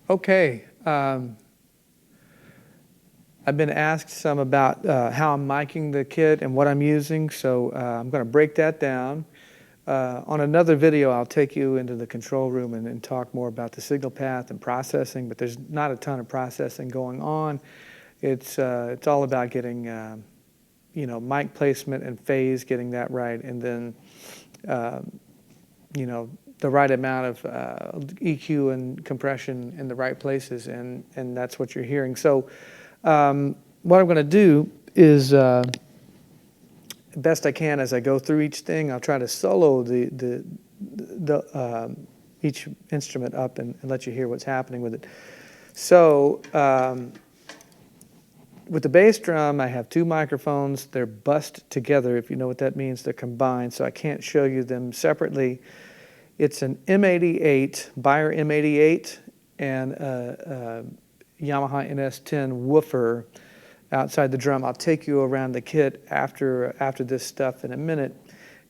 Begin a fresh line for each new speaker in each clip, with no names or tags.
Okay. I've been asked some about how I'm miking the kit and what I'm using, so I'm going to break that down. On another video, I'll take you into the control room and talk more about the signal path and processing, but there's not a ton of processing going on. It's all about getting mic placement and phase, getting that right, and then the right amount of EQ and compression in the right places, and that's what you're hearing. So what I'm going to do is, best I can as I go through each thing, I'll try to solo each instrument up and let you hear what's happening with it. So with the bass drum, I have two microphones. They're bussed together. If you know what that means, they're combined, so I can't show you them separately. It's an M88, Beyer M88, and a Yamaha NS10 woofer outside the drum. I'll take you around the kit after this stuff in a minute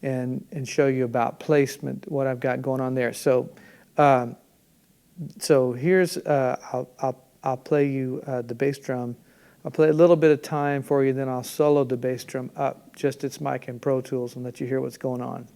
and show you about placement, what I've got going on there. So here's, I'll play you the bass drum. I'll play a little bit of time for you, then I'll solo the bass drum up, just its mic and Pro Tools, and let you hear what's going on.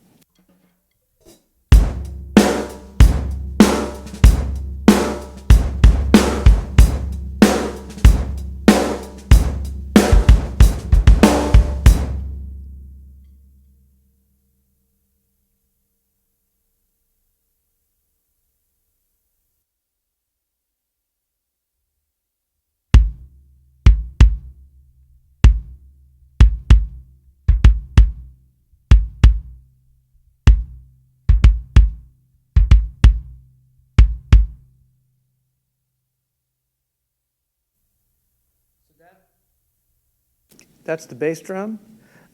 That's the bass drum.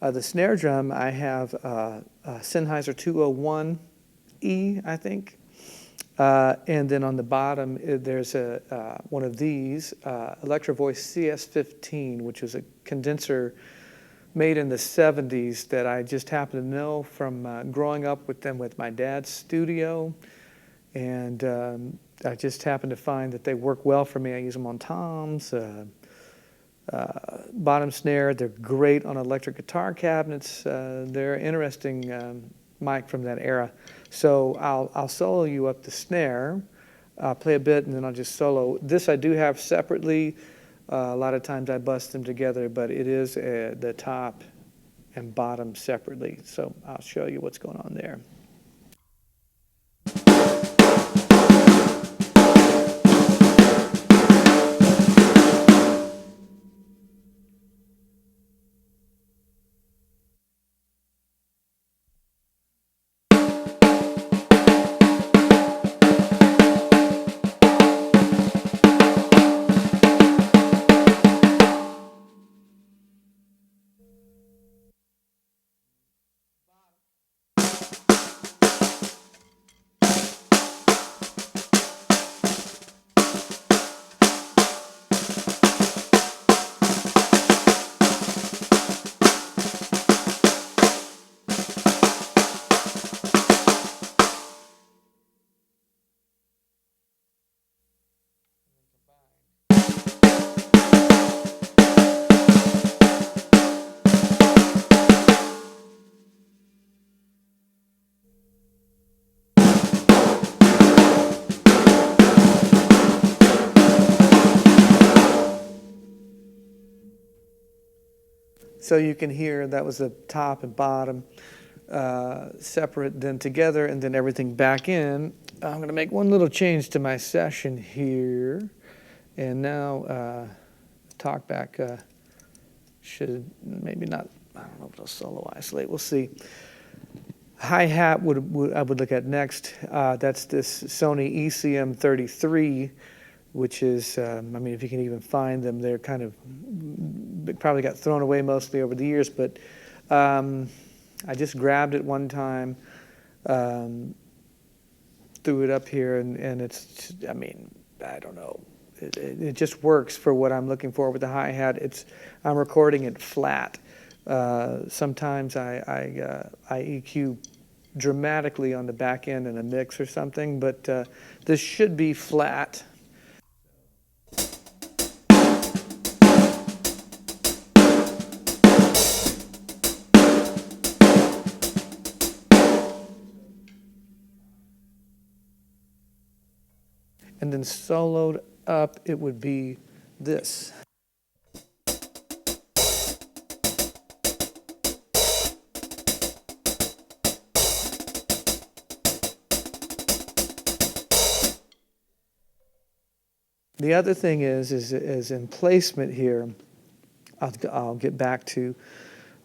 The snare drum, I have a Sennheiser 201E, I think. And then on the bottom, there's one of these, Electro Voice CS15, which is a condenser made in the 70s that I just happen to know from growing up with them with my dad's studio. And I just happened to find that they work well for me. I use them on toms, bottom snare. They're great on electric guitar cabinets. They're an interesting mic from that era. So I'll solo you up the snare. I'll play a bit and then I'll just solo. This I do have separately. A lot of times I bust them together, but it is the top and bottom separately. So I'll show you what's going on there. So you can hear that was the top and bottom separate, then together, and then everything back in. I'm going to make one little change to my session here. And now TalkBack should maybe not, I don't know if it'll solo isolate. We'll see. Hi-hat I would look at next. That's this Sony ECM33, which is, I mean, if you can even find them, they're kind of, probably got thrown away mostly over the years, but I just grabbed it one time, threw it up here, and it's, I mean, I don't know. It just works for what I'm looking for with the hi-hat. I'm recording it flat. Sometimes I EQ dramatically on the back end in a mix or something, but this should be flat. then soloed up, it would be this. The other thing is in placement here, I'll get back to.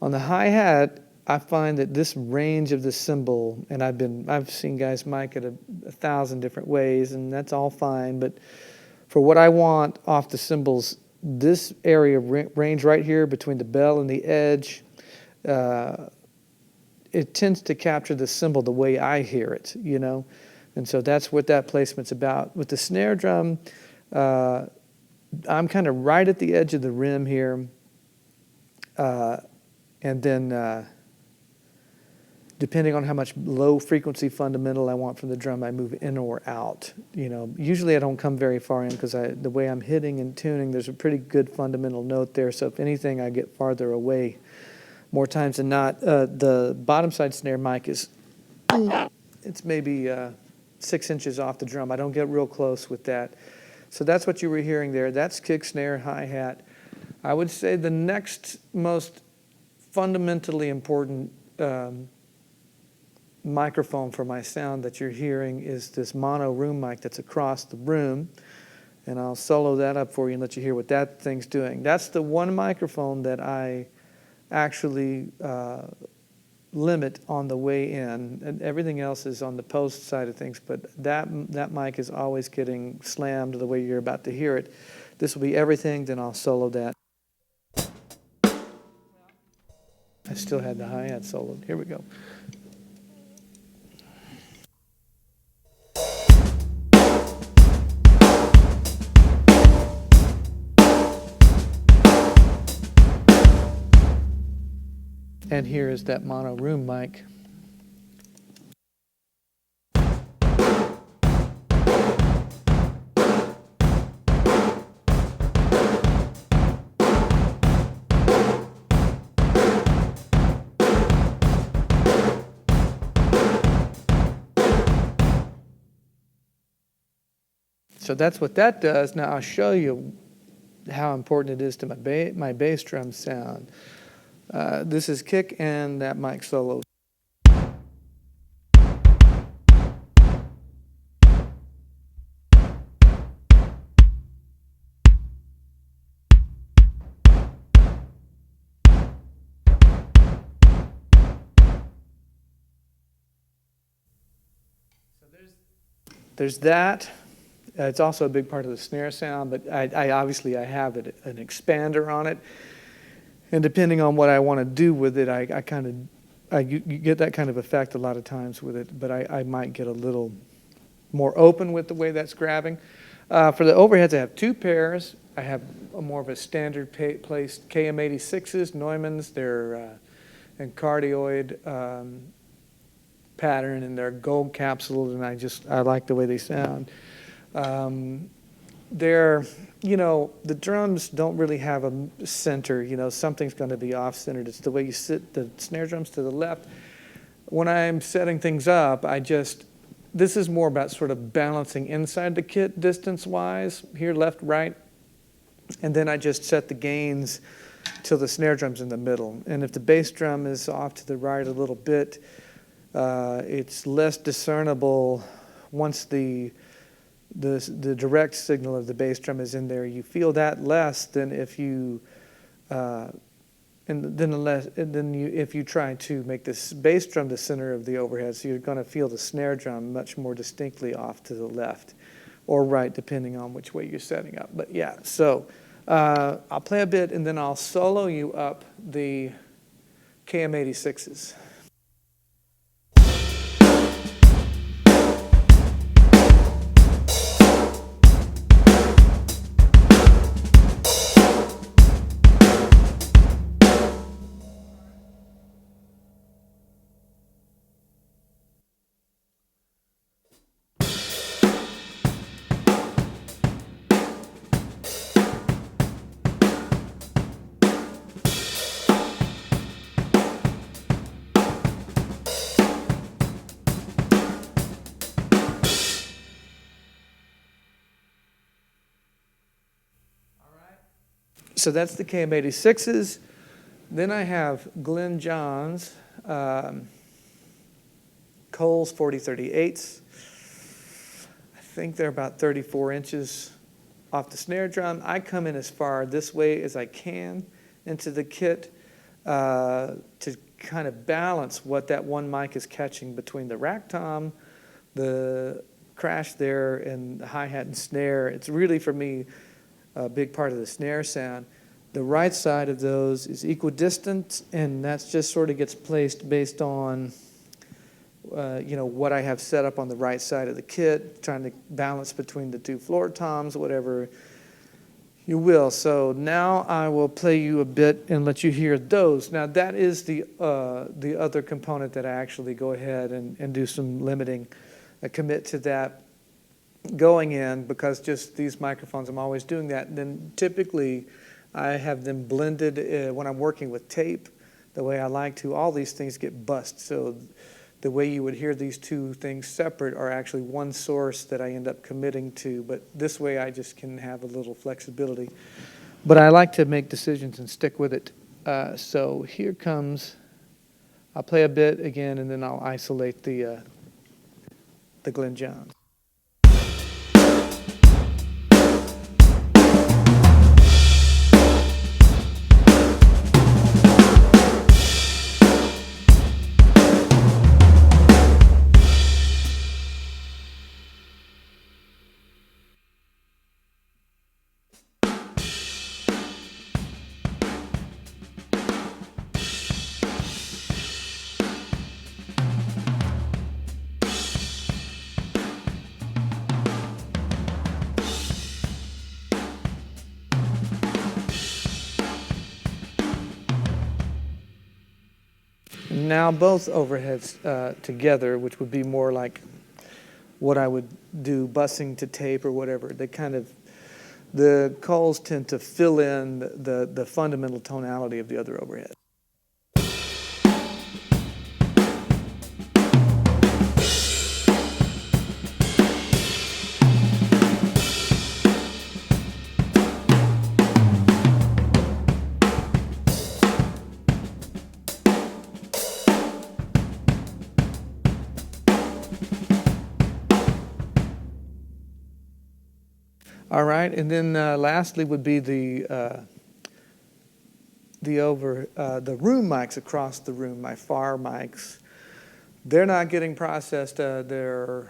On the hi-hat, I find that this range of the cymbal, and I've seen guys mic it 1,000 different ways, and that's all fine, but for what I want off the cymbals, this area range right here between the bell and the edge, it tends to capture the cymbal the way I hear it, you know? And so that's what that placement's about. With the snare drum, I'm kind of right at the edge of the rim here, and then depending on how much low frequency fundamental I want from the drum, I move in or out. You know, usually I don't come very far in because the way I'm hitting and tuning, there's a pretty good fundamental note there. So if anything, I get farther away more times than not. The bottom side snare mic it's maybe 6 inches off the drum. I don't get real close with that. So that's what you were hearing there. That's kick, snare, hi-hat. I would say the next most fundamentally important microphone for my sound that you're hearing is this mono room mic that's across the room. And I'll solo that up for you and let you hear what that thing's doing. That's the one microphone that I actually limit on the way in, and everything else is on the post side of things, but that mic is always getting slammed the way you're about to hear it. This will be everything, then I'll solo that. I still had the hi-hat soloed. Here we go. And here is that mono room mic. So that's what that does. Now I'll show you how important it is to my bass drum sound. This is kick and that mic solo. So there's that. It's also a big part of the snare sound, but I obviously have an expander on it. And depending on what I want to do with it, you get that kind of effect a lot of times with it, but I might get a little more open with the way that's grabbing. For the overheads, I have two pairs. I have more of a standard placed KM86s, Neumann's. They're in cardioid pattern, and they're gold capsuled, and I like the way they sound. The drums don't really have a center, something's going to be off-centered. It's the way you sit the snare drums to the left. When I'm setting things up, this is more about sort of balancing inside the kit distance-wise, here, left, right, and then I just set the gains till the snare drum's in the middle. And if the bass drum is off to the right a little bit, it's less discernible once the direct signal of the bass drum is in there. You feel that less than if you if you try to make this bass drum the center of the overhead. So you're going to feel the snare drum much more distinctly off to the left or right, depending on which way you're setting up. But yeah, so I'll play a bit and then I'll solo you up the KM86s. So that's the KM86s. Then I have Glenn Johns, Coles 4038s. I think they're about 34 inches off the snare drum. I come in as far this way as I can into the kit to kind of balance what that one mic is catching between the rack tom, the crash there, and the hi-hat and snare. It's really, for me, a big part of the snare sound. The right side of those is equidistant, and that just sort of gets placed based on what I have set up on the right side of the kit, trying to balance between the two floor toms, whatever you will. So now I will play you a bit and let you hear those. Now that is the other component that I actually go ahead and do some limiting. I commit to that going in, because just these microphones, I'm always doing that. And then typically I have them blended when I'm working with tape the way I like to. All these things get bussed. So the way you would hear these two things separate are actually one source that I end up committing to. But this way I just can have a little flexibility. But I like to make decisions and stick with it. So here comes, I'll play a bit again, and then I'll isolate the Glenn Johns. Now both overheads together, which would be more like what I would do bussing to tape or whatever, the calls tend to fill in the fundamental tonality of the other overhead. All right, and then lastly would be the room mics across the room, my FAR mics. They're not getting processed. They're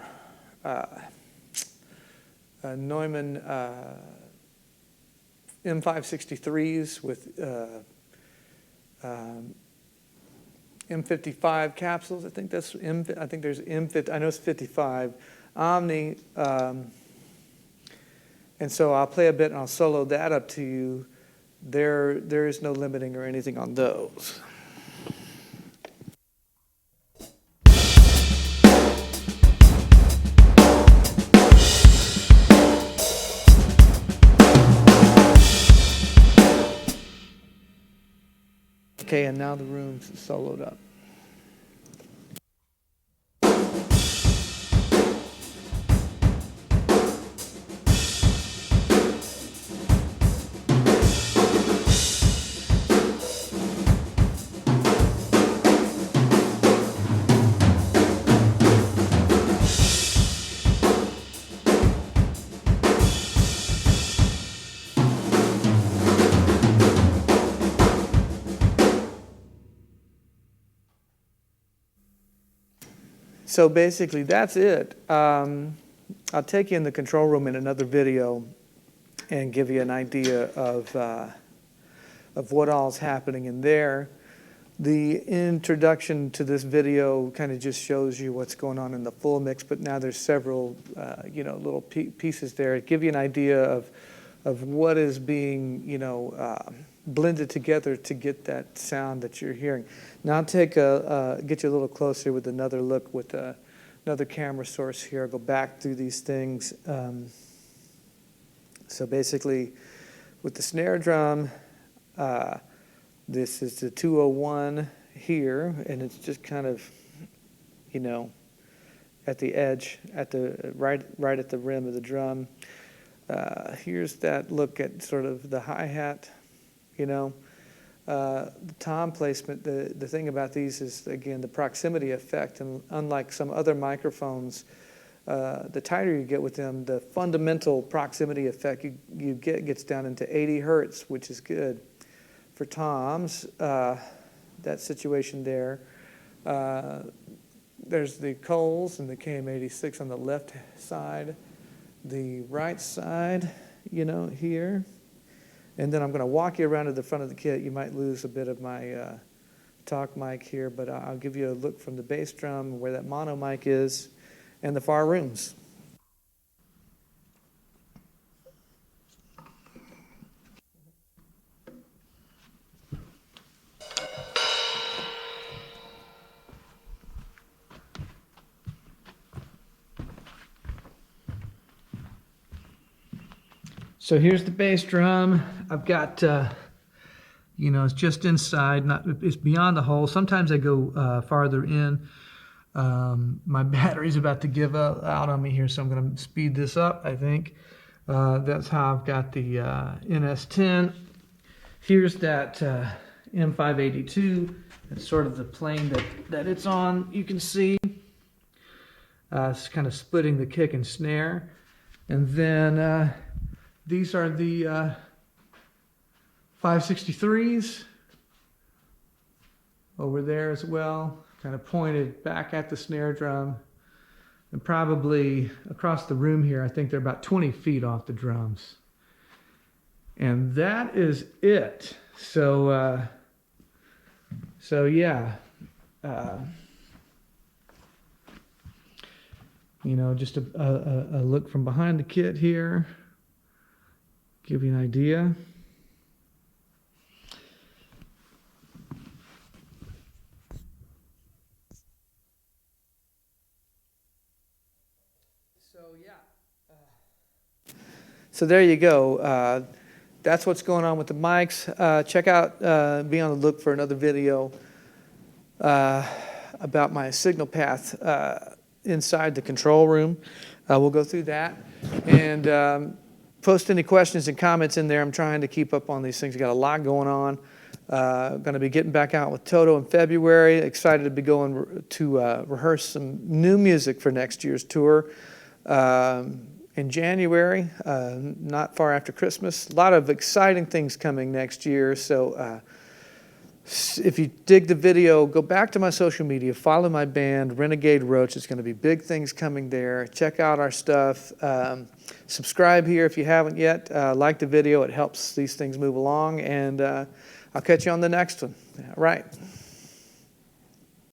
Neumann M563s with M55 capsules. I think there's M50. I know it's 55. Omni. And so I'll play a bit and I'll solo that up to you. There is no limiting or anything on those. Okay, and now the room's soloed up. So basically, that's it. I'll take you in the control room in another video and give you an idea of what all's happening in there. The introduction to this video kind of just shows you what's going on in the full mix, but now there's several little pieces there. Give you an idea of what is being blended together to get that sound that you're hearing. Now I'll get you a little closer with another look with another camera source here. I'll go back through these things. So basically, with the snare drum, this is the 201 here, and it's just kind of, at the edge, right at the rim of the drum. Here's that look at sort of the hi-hat you know. The tom placement, the thing about these is, again, the proximity effect. And unlike some other microphones, the tighter you get with them, the fundamental proximity effect you get gets down into 80 hertz, which is good. For toms, that situation there, there's the Coles and the KM86 on the left side, the right side, you know, here. And then I'm going to walk you around to the front of the kit. You might lose a bit of my talk mic here, but I'll give you a look from the bass drum where that mono mic is and the far rooms. So here's the bass drum. I've got, you know, it's just inside, it's beyond the hole. Sometimes I go farther in. My battery's about to give out on me here, so I'm going to speed this up, I think. That's how I've got the NS10. Here's that M582. That's sort of the plane that it's on. You can see it's kind of splitting the kick and snare. And then these are the 563s over there as well, kind of pointed back at the snare drum. And probably across the room here, I think they're about 20 feet off the drums. And that is it. So, yeah. You know, just a look from behind the kit here. Give you an idea. So yeah. So there you go. That's what's going on with the mics. Check out, be on the look for another video about my signal path inside the control room. We'll go through that. And post any questions and comments in there. I'm trying to keep up on these things. We've got a lot going on. Going to be getting back out with Toto in February. Excited to be going to rehearse some new music for next year's tour in January, not far after Christmas. A lot of exciting things coming next year. So if you dig the video, go back to my social media, follow my band, Renegade Roach. It's going to be big things coming there. Check out our stuff. Subscribe here if you haven't yet. Like the video. It helps these things move along. And I'll catch you on the next one. All right.